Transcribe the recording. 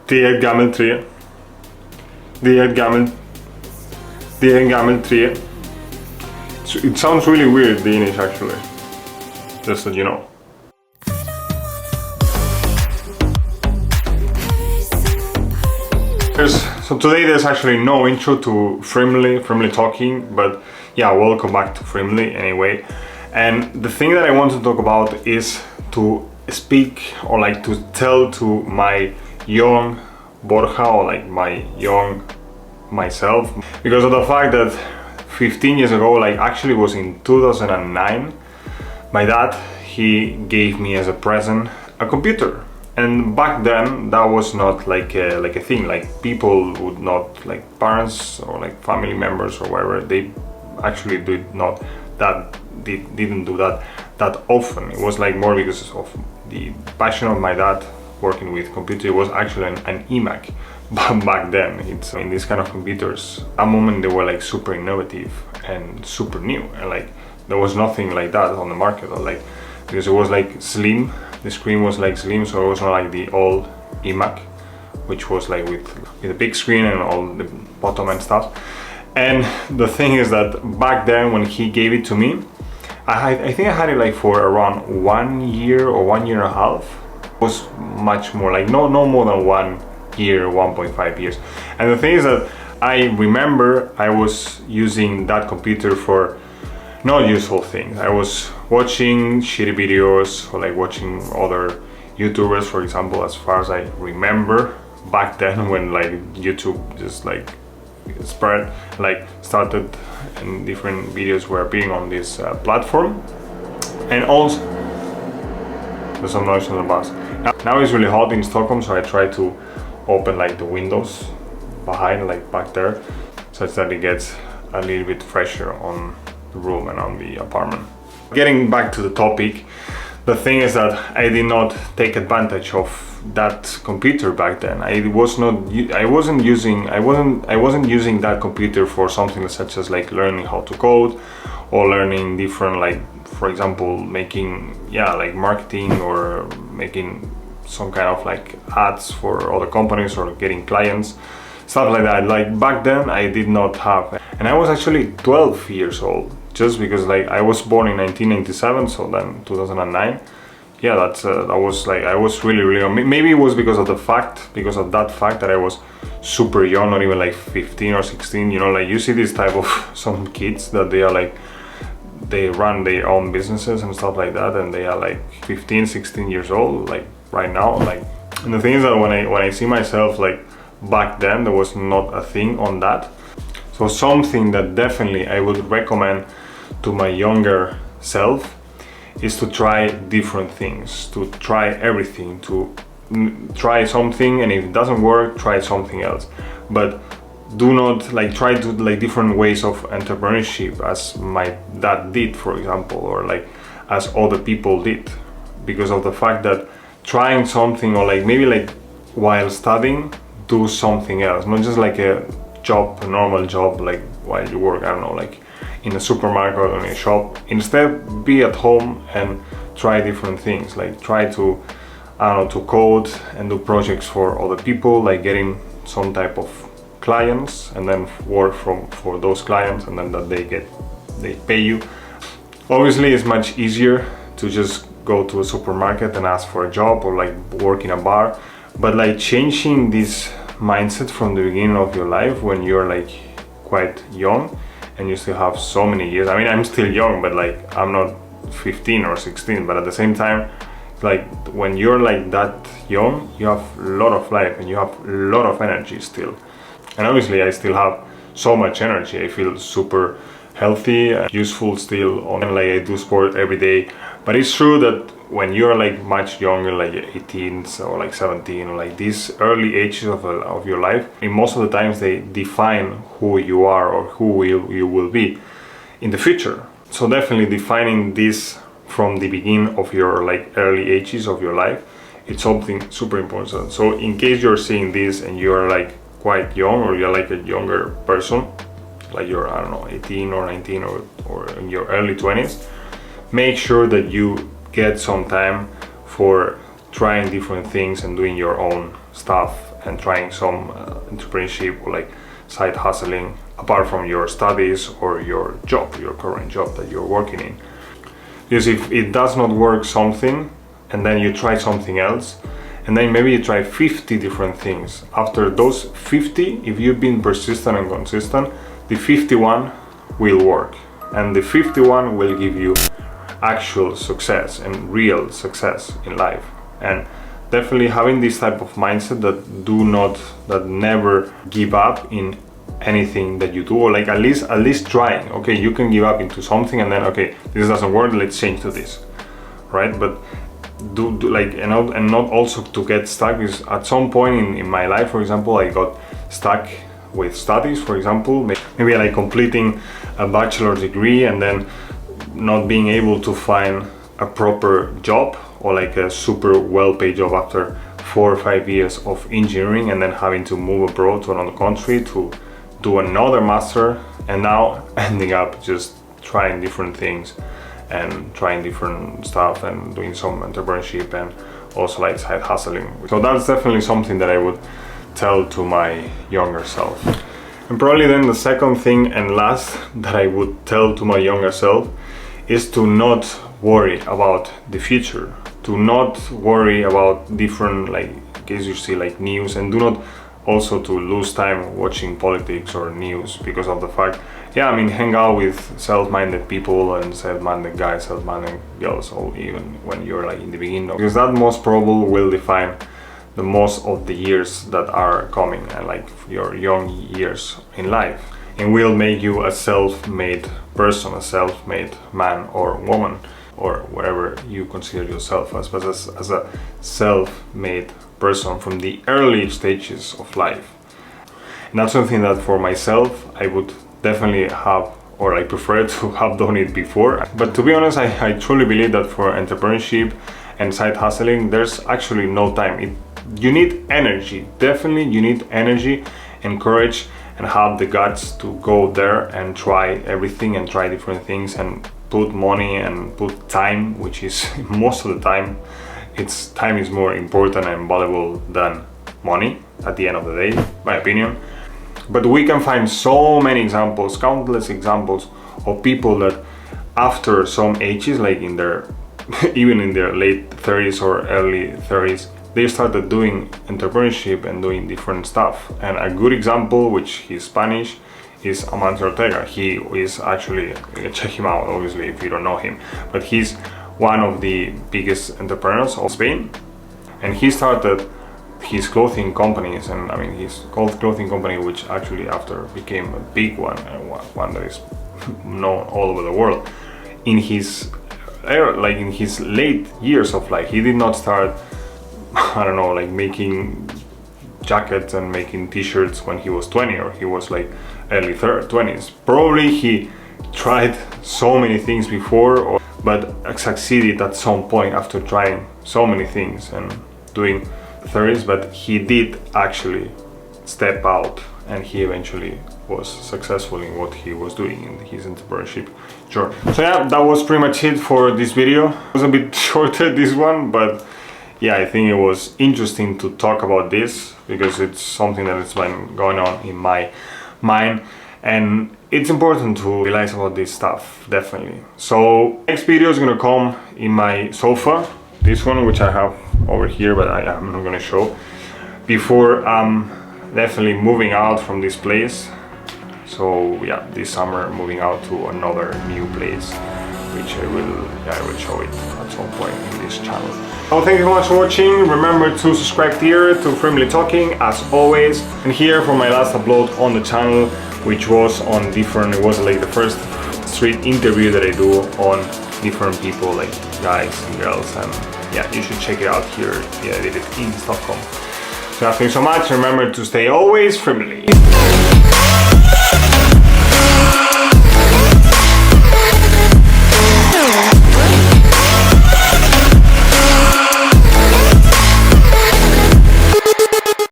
Det är ett gammelt träd. Det är ett gammelt... Det är en gammel träd. So it sounds really weird, Danish, actually. Just so you know. So today there's actually no intro to Frimley talking, but yeah, welcome back to Frimley anyway. And the thing that I want to talk about is to speak or like to tell to my young Borja or like my young myself, because of the fact that 15 years ago, like actually was in 2009, my dad, he gave me as a present a computer. And back then that was not like a thing, like people would not, like parents or like family members or whatever, they actually didn't do that often. It was like more because of the passion of my dad working with computer. It was actually an iMac. But back then, it's in these kind of computers, at the moment they were like super innovative and super new, and like there was nothing like that on the market, or like, because it was like slim, the screen was like slim, so it was not like the old iMac, which was like with a big screen and all the bottom and stuff. And the thing is that back then when he gave it to me, I think I had it like for around 1 year or 1 year and a half. It was much more, like no more than 1 year, 1.5 years. And the thing is that I remember I was using that computer for not useful things. I was watching shitty videos or like watching other YouTubers, for example, as far as I remember back then when like YouTube just like spread, like started, and different videos were appearing on this platform. And also there's some noise on the bus. Now it's really hot in Stockholm, so I try to open like the windows behind, like back there, such that it gets a little bit fresher on the room and on the apartment. Getting back to the topic, the thing is that I did not take advantage of that computer back then. I wasn't using that computer for something such as like learning how to code or learning different, like for example making like marketing or making some kind of like ads for other companies or getting clients, stuff like that. Like back then I did not have, and I was actually 12 years old, just because like I was born in 1997, so then 2009. Yeah, that was like, I was really young. Maybe it was because of that fact that I was super young, not even like 15 or 16, you know, like you see this type of some kids that they are like, they run their own businesses and stuff like that, and they are like 15, 16 years old, like right now, like. And the thing is that when I see myself, like back then there was not a thing on that. So something that definitely I would recommend to my younger self is to try different things, to try everything, to try something, and if it doesn't work, try something else. But do not like try to like different ways of entrepreneurship as my dad did, for example, or like as other people did, because of the fact that trying something, or like maybe like while studying, do something else, not just like a job, a normal job, like while you work, I don't know, like in a supermarket or in a shop. Instead, be at home and try different things, like try to, I don't know, to code and do projects for other people, like getting some type of clients and then work for those clients, and then that they pay you. Obviously it's much easier to just go to a supermarket and ask for a job or like work in a bar, but like changing this mindset from the beginning of your life when you're like quite young and you still have so many years. I mean, I'm still young, but like I'm not 15 or 16, but at the same time, like when you're like that young, you have a lot of life and you have a lot of energy still. And obviously I still have so much energy. I feel super healthy and useful still, like I do sport every day. But it's true that when you're like much younger, like 18 or like 17, or like these early ages of your life, in most of the times they define who you are or who you will be in the future. So definitely defining this from the beginning of your like early ages of your life, it's something super important. So in case you're seeing this and you're like quite young, or you're like a younger person, like you're, I don't know, 18 or 19 or in your early 20s, make sure that you get some time for trying different things and doing your own stuff and trying some entrepreneurship or like side hustling apart from your studies or your job, your current job that you're working in. Because if it does not work something and then you try something else and then maybe you try 50 different things, after those 50, if you've been persistent and consistent, the 51 will work, and the 51 will give you actual success and real success in life. And definitely having this type of mindset that never give up in anything that you do, or like at least trying. Okay, you can give up into something and then, okay, this doesn't work, let's change to this, right? But do like, and not also to get stuck. Because at some point in my life, for example, I got stuck with studies, for example, maybe like completing a bachelor's degree and then not being able to find a proper job or like a super well-paid job after 4 or 5 years of engineering, and then having to move abroad to another country to do another master, and now ending up just trying different things and trying different stuff and doing some entrepreneurship and also like side hustling. So that's definitely something that I would tell to my younger self. And probably then the second thing and last that I would tell to my younger self is to not worry about the future, to not worry about different, like, in case you see like news, and do not also to lose time watching politics or news, because of the fact, yeah, I mean, hang out with self-minded people and self-minded guys, self-minded girls, or even when you're like in the beginning, because that most probably will define the most of the years that are coming, and like your young years in life, and will make you a self-made person, a self-made man or woman, or whatever you consider yourself as, but as a self-made person from the early stages of life. And that's something that for myself I would definitely have, or I prefer to have done it before. But to be honest, I truly believe that for entrepreneurship and side hustling, there's actually no time. You need energy, definitely you need energy and courage, and have the guts to go there and try everything and try different things and put money and put time, which is most of the time, time is more important and valuable than money at the end of the day, my opinion. But we can find so many examples, countless examples of people that after some ages, like in their even in their late 30s or early 30s, they started doing entrepreneurship and doing different stuff. And a good example, which he's Spanish, is Amancio Ortega. He is actually, check him out obviously if you don't know him, but he's one of the biggest entrepreneurs of Spain, and he started his clothing companies, and I mean his clothing company, which actually after became a big one, and one that is known all over the world. In his late years of life, he did not start, I don't know, like making jackets and making t-shirts when he was 20, or he was like early 20s. Probably he tried so many things before, but succeeded at some point after trying so many things and doing 30s, but he did actually step out, and he eventually was successful in what he was doing in his entrepreneurship journey. So yeah, that was pretty much it for this video. It was a bit shorter, this one, but yeah, I think it was interesting to talk about this because it's something that has been going on in my mind, and it's important to realize about this stuff, definitely. So next video is gonna come in my sofa, this one, which I have over here, but I'm not gonna show, before I'm definitely moving out from this place. So yeah, this summer moving out to another new place, which I will show it at some point in this channel. So thank you so much for watching. Remember to subscribe here to Friendly Talking as always, and here for my last upload on the channel, which was on it was like the first street interview that I do on different people, like guys and girls, and yeah, you should check it out here. Yeah, I did it in Stockholm. So thank you so much. Remember to stay always friendly.